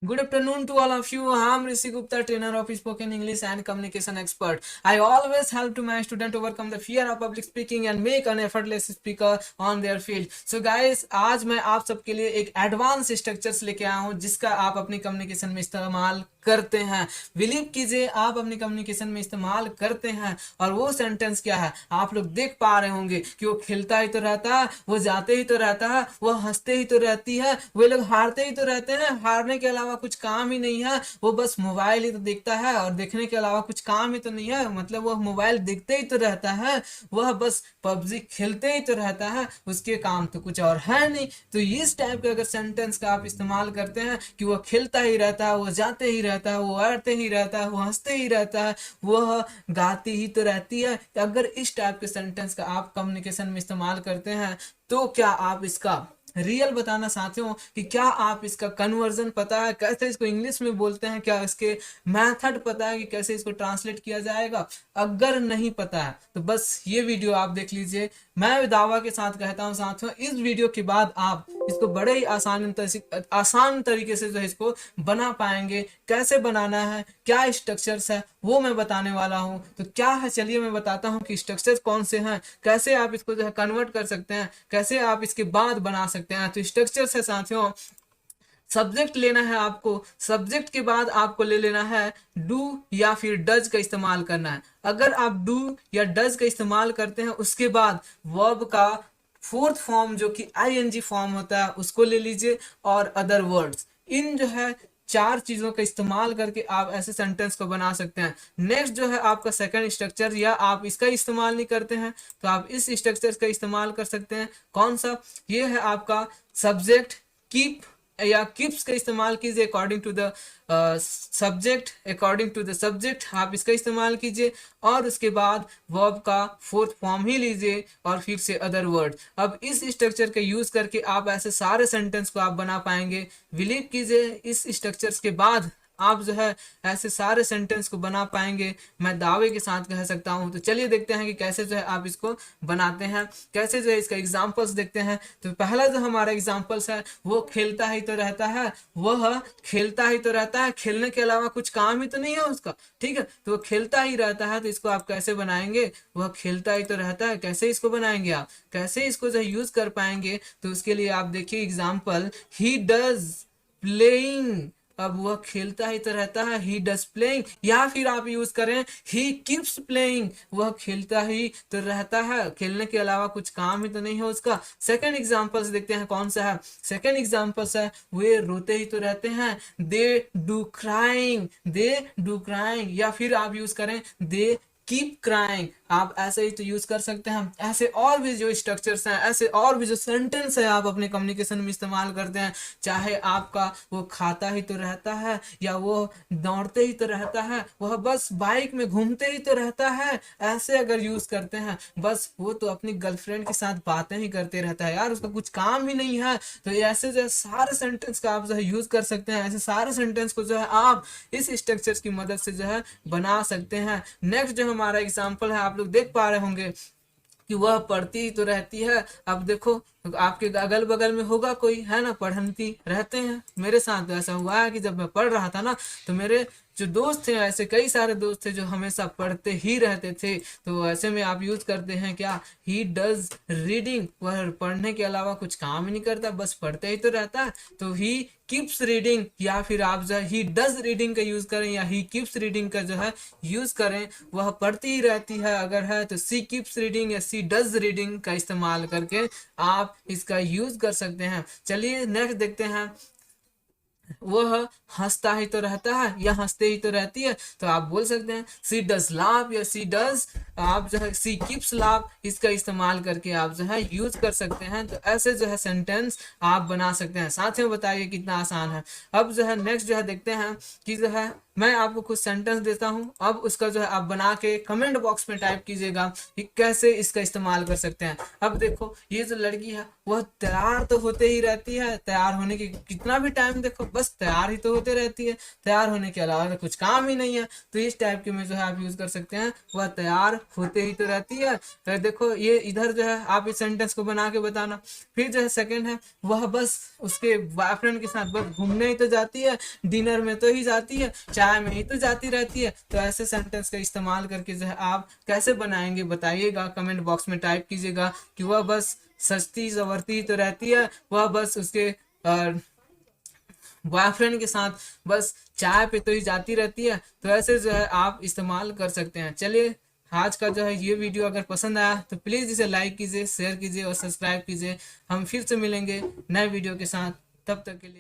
Good afternoon to all of you. I'm Rishi Gupta, trainer of spoken English and communication expert. I always help to my student overcome the fear of public speaking and make an effortless speaker on their field. So guys, आज मैं आप सबके लिए एक advance structures लेके आया हूँ जिसका आप अपनी कम्युनिकेशन में इस्तेमाल करते हैं। बिलीव कीजिए आप अपनी कम्युनिकेशन में इस्तेमाल करते हैं। और वो सेंटेंस क्या है, आप लोग देख पा रहे होंगे कि वो खिलता ही तो रहता है, वो जाते ही तो रहता है, वो हंसते ही तो रहती है, वे लोग हारते ही तो रहते हैं, हारने के अलावा कुछ काम ही नहीं है, वो बस मोबाइल ही तो देखता है और देखने के अलावा कुछ काम ही तो नहीं है, मतलब वो मोबाइल देखते ही तो रहता है, वह बस पबजी खेलते ही तो रहता है, उसके काम तो कुछ और है नहीं। तो इस टाइप के अगर सेंटेंस का आप इस्तेमाल करते हैं कि वो खिलता ही रहता है, वो जाते ही रहता है, वो आड़ते ही रहता है, वो हंसते ही रहता है, वह गाती ही तो रहती है, अगर इस टाइप के सेंटेंस का आप कम्युनिकेशन में इस्तेमाल करते हैं तो क्या आप इसका रियल बताना चाहते हो कि क्या आप इसका कन्वर्जन पता है, कैसे इसको इंग्लिश में बोलते हैं, क्या इसके मेथड पता है कि कैसे इसको ट्रांसलेट किया जाएगा? अगर नहीं पता है तो बस ये वीडियो आप देख लीजिए। मैं दावा के साथ कहता हूं साथियों, इस वीडियो के बाद आप इसको बड़े ही आसान तरीके से जो है इसको बना पाएंगे। कैसे बनाना है, क्या स्ट्रक्चर्स है, वो मैं बताने वाला हूं। तो क्या है, चलिए मैं बताता हूं कि स्ट्रक्चर्स कौन से हैं, कैसे आप इसको जो है कन्वर्ट कर सकते हैं, कैसे आप इसके बाद बना सकते हैं। तो स्ट्रक्चर्स है साथियों, सब्जेक्ट लेना है आपको, सब्जेक्ट के बाद आपको ले लेना है डू या फिर डज का इस्तेमाल करना है। अगर आप डू या डज का इस्तेमाल करते हैं उसके बाद वर्ब का फोर्थ फॉर्म जो कि आईएनजी फॉर्म होता है उसको ले लीजिए, और अदर वर्ड्स, इन जो है चार चीजों का इस्तेमाल करके आप ऐसे सेंटेंस को बना सकते हैं। नेक्स्ट जो है आपका सेकंड स्ट्रक्चर, या आप इसका इस्तेमाल नहीं करते हैं तो आप इस स्ट्रक्चर का इस्तेमाल कर सकते हैं। कौन सा? ये है आपका सब्जेक्ट कीप या कीप्स का इस्तेमाल कीजिए according to the subject, according to the subject आप इसका इस्तेमाल कीजिए, और उसके बाद वर्ब का फोर्थ फॉर्म ही लीजिए और फिर से अदर वर्ड। अब इस स्ट्रक्चर का यूज करके आप ऐसे सारे सेंटेंस को आप बना पाएंगे। बिलीव कीजिए इस स्ट्रक्चर्स के बाद आप जो है ऐसे सारे सेंटेंस को बना पाएंगे, मैं दावे के साथ कह सकता हूं। तो चलिए देखते हैं कि कैसे जो है आप इसको बनाते हैं, कैसे जो है इसका एग्जांपल्स देखते हैं। तो पहला जो हमारा एग्जांपल्स है वो खेलता ही तो रहता है, वह खेलता ही तो रहता है, खेलने के अलावा कुछ काम ही तो नहीं है उसका, ठीक है। तो वो खेलता ही रहता है, तो इसको आप कैसे बनाएंगे? वह खेलता ही तो रहता है, कैसे इसको बनाएंगे आप, कैसे इसको जो है यूज कर पाएंगे? तो उसके लिए आप देखिए एग्जाम्पल, ही डज प्लेइंग, अब वह खेलता ही तो रहता है, ही डज प्लेइंग, या फिर आप यूज करें ही कीप्स प्लेइंग, वह खेलता ही तो रहता है, खेलने के अलावा कुछ काम ही तो नहीं है उसका। सेकंड एग्जांपल्स देखते हैं कौन सा है। सेकंड एग्जांपल्स है वे रोते ही तो रहते हैं, they do crying, they do crying, या फिर आप यूज करें दे कीप क्राइंग, आप ऐसे ही तो यूज कर सकते हैं। ऐसे और भी जो स्ट्रक्चर्स हैं, ऐसे और भी जो सेंटेंस है आप अपने कम्युनिकेशन में इस्तेमाल करते हैं, चाहे आपका वो खाता ही तो रहता है, या वो दौड़ते ही तो रहता है, वह बस बाइक में घूमते ही तो रहता है, ऐसे अगर यूज करते हैं, बस वो तो अपनी गर्लफ्रेंड के साथ बातें ही करते रहता है यार, उसका कुछ काम ही नहीं है। तो ऐसे जो है सारे सेंटेंस का आप जो है यूज कर सकते हैं। ऐसे सारे सेंटेंस को जो है आप इस स्ट्रक्चर्स की मदद से जो है बना सकते हैं। नेक्स्ट जो हमारा एग्जाम्पल है, आप लोग देख पा रहे होंगे कि वह पढ़ती ही तो रहती है। अब देखो आपके अगल बगल में होगा कोई, है ना, पढ़ती रहते हैं। मेरे साथ तो ऐसा हुआ है कि जब मैं पढ़ रहा था ना, तो मेरे जो दोस्त थे, ऐसे कई सारे दोस्त थे जो हमेशा पढ़ते ही रहते थे। तो ऐसे में आप यूज करते हैं क्या, ही डज रीडिंग, वह पढ़ने के अलावा कुछ काम ही नहीं करता, बस पढ़ते ही तो रहता है। तो ही कीप्स रीडिंग, या फिर आप जो है ही डज रीडिंग का यूज करें, या ही कीप्स रीडिंग का जो है यूज करें। वह पढ़ती ही रहती है अगर है तो सी कीप्स रीडिंग या सी डज रीडिंग का इस्तेमाल करके आप इसका यूज कर सकते हैं। चलिए नेक्स्ट देखते हैं, वह हंसता ही तो रहता है या हंसते ही तो रहती है, तो आप बोल सकते हैं सी डज लाफ या सी डज, आप जो है सी कीप्स लाफ, इसका इस्तेमाल करके आप जो है यूज कर सकते हैं। तो ऐसे जो है सेंटेंस आप बना सकते हैं। साथ में बताइए कितना आसान है। अब जो है नेक्स्ट जो है देखते हैं कि जो है मैं आपको कुछ सेंटेंस देता हूं, अब उसका जो है आप बना के कमेंट बॉक्स में टाइप कीजिएगा कि कैसे इसका इस्तेमाल कर सकते हैं। अब देखो ये जो लड़की है वह तैयार तो होते ही रहती है, तैयार होने की कितना भी टाइम देखो बस तैयार ही तो होते रहती है, तैयार होने के अलावा तो कुछ काम ही नहीं है। तो इस टाइप के में जो है आप यूज कर सकते हैं, वह तैयार होते ही तो रहती है। तो देखो ये इधर जो है आप इस सेंटेंस को बना के बताना। फिर जो है सेकंड है, वह बस उसके बॉयफ्रेंड के साथ बस घूमने ही तो जाती है, डिनर में तो ही जाती है, चाय में ही तो जाती रहती है। तो ऐसे सेंटेंस का इस्तेमाल करके जो है आप कैसे बनाएंगे बताइएगा, कमेंट बॉक्स में टाइप कीजिएगा कि वह बस सस्ती सवरती ही तो रहती है, वह बस उसके बॉयफ्रेंड के साथ बस चाय पे तो ही जाती रहती है। तो ऐसे जो है आप इस्तेमाल कर सकते हैं। चलिए आज का जो है ये वीडियो अगर पसंद आया तो प्लीज़ इसे लाइक कीजिए, शेयर कीजिए और सब्सक्राइब कीजिए। हम फिर से मिलेंगे नए वीडियो के साथ, तब तक के लिए।